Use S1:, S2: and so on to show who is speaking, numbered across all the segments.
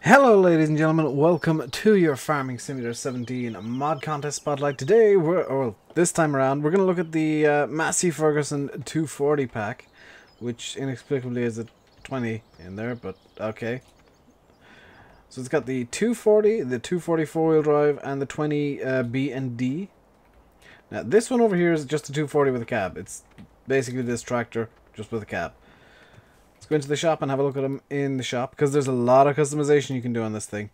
S1: Hello ladies and gentlemen, welcome to your Farming Simulator 17 mod contest spotlight. Today, this time around, we're going to look at the Massey Ferguson 240 pack, which inexplicably is a 20 in there, but okay. So it's got the 240, the 240 4-wheel drive, and the 20 B and D. Now this one over here is just a 240 with a cab. It's basically this tractor, just with a cab. Let's go into the shop and have a look at them in the shop, because there's a lot of customization you can do on this thing.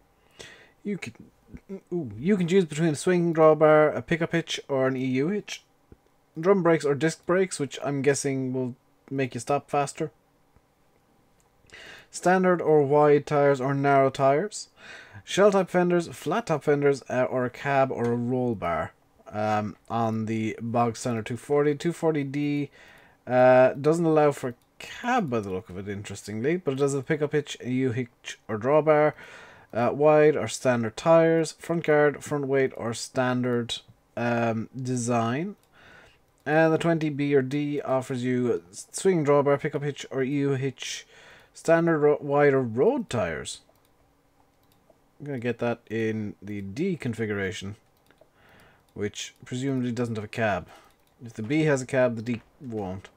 S1: You can choose between a swing drawbar, a pickup hitch, or an EU hitch. Drum brakes or disc brakes, which I'm guessing will make you stop faster. Standard or wide tires or narrow tires. Shell type fenders, flat top fenders, or a cab or a roll bar. On the bog standard 240. 240D doesn't allow for cab by the look of it, interestingly, but it does a pickup hitch, a U-hitch or drawbar, wide or standard tires, front guard, front weight or standard design. And the 20B or D offers you swing drawbar, pickup hitch or U-hitch, standard wide or road tires. I'm going to get that in the D configuration, which presumably doesn't have a cab. If the B has a cab, the D won't.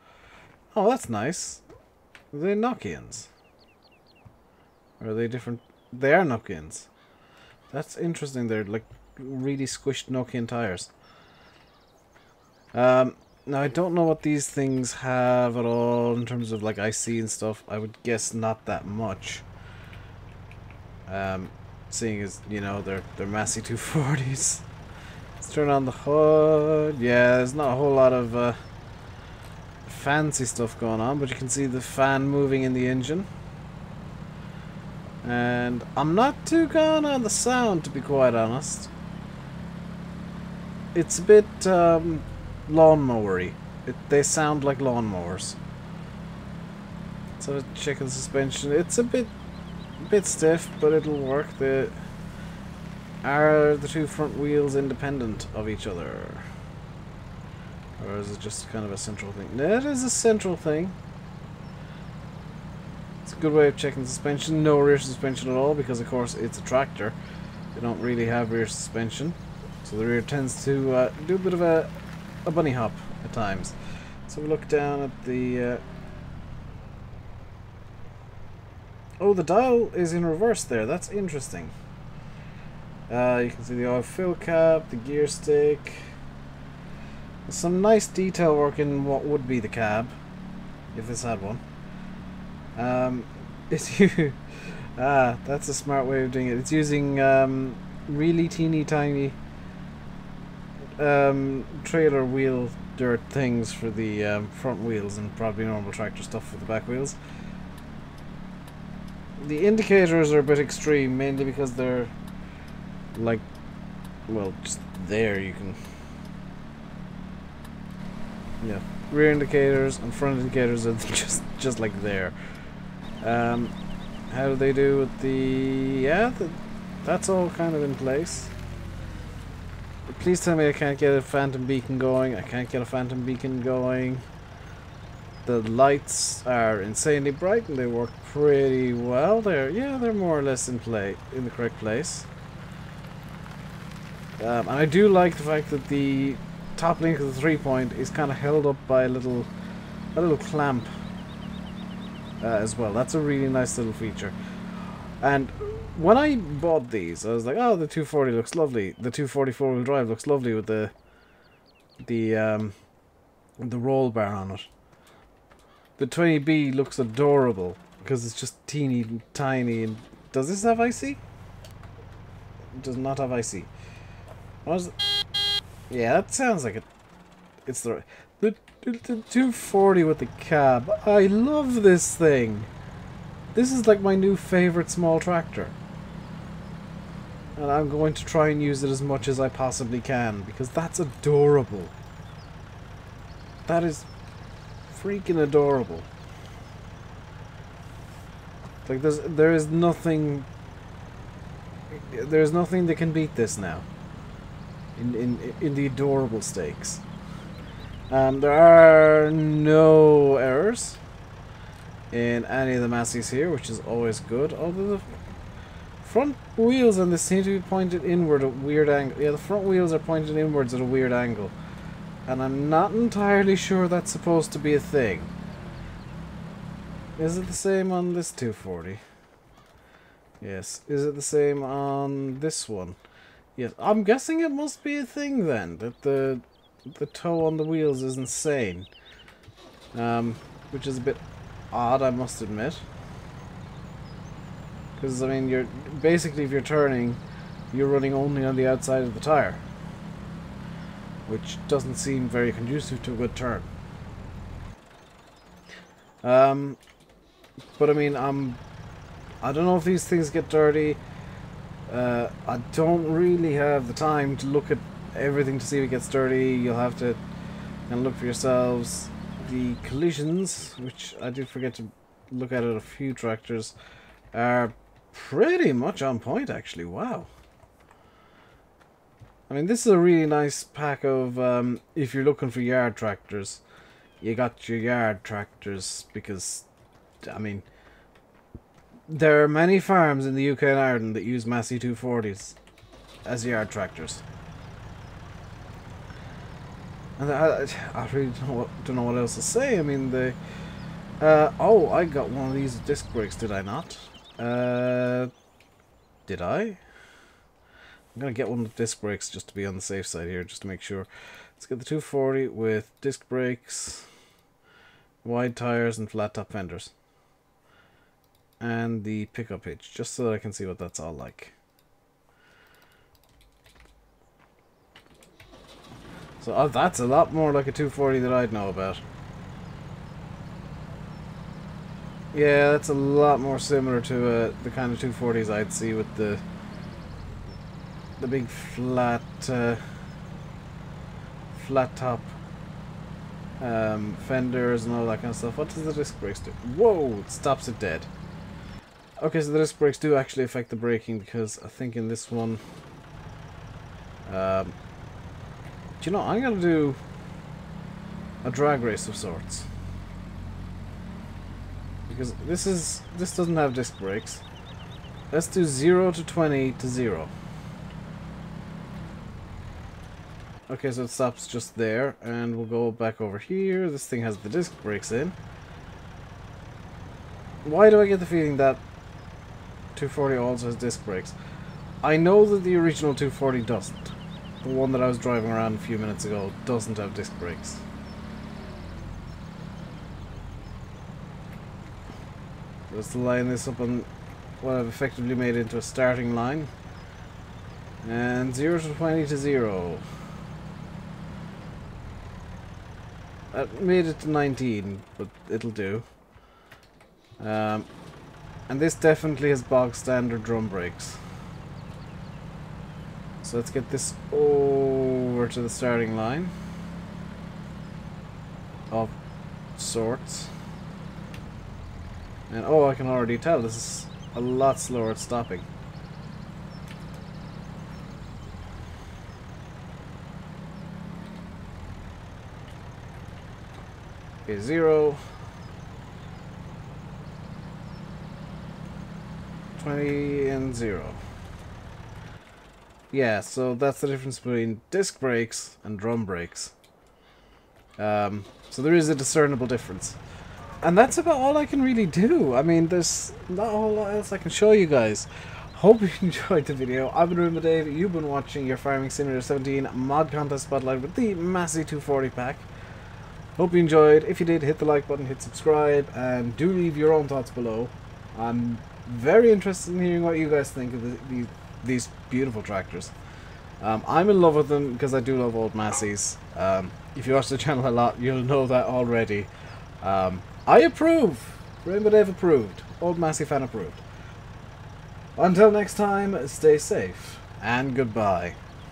S1: Oh, that's nice. Are they knock-ins? Or are they different? They are knock-ins. That's interesting. They're like really squished knock-in tires. Now, I don't know what these things have at all in terms of like IC and stuff. I would guess not that much. Seeing as, you know, they're Massey 240s. Let's turn on the hood. Yeah, there's not a whole lot of fancy stuff going on, but you can see the fan moving in the engine. And I'm not too gone on the sound, to be quite honest. It's a bit lawnmower-y. They sound like lawnmowers. So checking the suspension, it's a bit stiff, but it'll work. Are the two front wheels independent of each other? Or is it just kind of a central thing? That is a central thing. It's a good way of checking suspension. No rear suspension at all, because of course it's a tractor. They don't really have rear suspension. So the rear tends to do a bit of a bunny hop at times. So we look down at the... Oh, the dial is in reverse there. That's interesting. You can see the oil fill cap, the gear stick. Some nice detail work in what would be the cab, if this had one. That's a smart way of doing it. It's using really teeny tiny trailer wheel dirt things for the front wheels, and probably normal tractor stuff for the back wheels. The indicators are a bit extreme, mainly because they're like, well, just there. You can... Yeah, rear indicators and front indicators are just like there. How do they do with the... Yeah, that's all kind of in place. Please tell me I can't get a phantom beacon going. I can't get a phantom beacon going. The lights are insanely bright and they work pretty well. They're more or less in the correct place. And I do like the fact that the top link of the 3-point is kind of held up by a little clamp as well. That's a really nice little feature. And when I bought these, I was like, oh, the 240 looks lovely. The 240 4-wheel drive looks lovely with the roll bar on it. The 20B looks adorable because it's just teeny tiny. And does this have IC? It does not have IC. What is it? Yeah, that sounds like it. It's the 240 with the cab. I love this thing. This is like my new favorite small tractor. And I'm going to try and use it as much as I possibly can, because that's adorable. That is freaking adorable. Like there's nothing that can beat this now. In the adorable stakes. There are no errors in any of the Masseys here, which is always good. Although the front wheels on this seem to be pointed inward at a weird angle. Yeah, the front wheels are pointed inwards at a weird angle. And I'm not entirely sure that's supposed to be a thing. Is it the same on this 240? Yes. Is it the same on this one? Yes. I'm guessing it must be a thing then, that the toe on the wheels is insane. Which is a bit odd, I must admit. Because, I mean, you're basically, if you're turning, you're running only on the outside of the tire, which doesn't seem very conducive to a good turn. But I mean, I don't know if these things get dirty. I don't really have the time to look at everything to see if it gets dirty. You'll have to kind of look for yourselves. The collisions, which I did forget to look at a few tractors, are pretty much on point actually. Wow. I mean, this is a really nice pack of, if you're looking for yard tractors, you got your yard tractors, because, I mean, there are many farms in the UK and Ireland that use Massey 240s as yard tractors. And I really don't know what else to say. I mean, oh, I got one of these disc brakes, did I not? Did I? I'm going to get one with disc brakes just to be on the safe side here, just to make sure. Let's get the 240 with disc brakes, wide tires and flat top fenders. And the pickup hitch, just so that I can see what that's all like. So that's a lot more like a 240 that I'd know about. Yeah, that's a lot more similar to the kind of 240s I'd see with the big flat flat top fenders and all that kind of stuff. What does the disc brakes do? Whoa, it stops it dead. Okay, so the disc brakes do actually affect the braking, because I think in this one, do you know, I'm gonna do a drag race of sorts, because this doesn't have disc brakes. Let's do 0 to 20 to 0. Okay, so it stops just there, and we'll go back over here. This thing has the disc brakes in. Why do I get the feeling that 240 also has disc brakes? I know that the original 240 doesn't. The one that I was driving around a few minutes ago doesn't have disc brakes. Let's line this up on what I've effectively made into a starting line. And 0 to 20 to 0. That made it to 19, but it'll do. And this definitely has bog standard drum brakes. So let's get this over to the starting line of sorts. And oh, I can already tell this is a lot slower at stopping. Okay, 0, 20 and 0. Yeah, so that's the difference between disc brakes and drum brakes. So there is a discernible difference. And that's about all I can really do. I mean, there's not a whole lot else I can show you guys. Hope you enjoyed the video. I've been RainbowDave. You've been watching your Farming Simulator 17 mod contest spotlight with the Massey 240 pack. Hope you enjoyed. If you did, hit the like button, hit subscribe, and do leave your own thoughts below. I'm very interested in hearing what you guys think of these beautiful tractors. I'm in love with them because I do love old Masseys. If you watch the channel a lot, you'll know that already. I approve. RainbowDave approved. Old Massey fan approved. Until next time, stay safe and goodbye.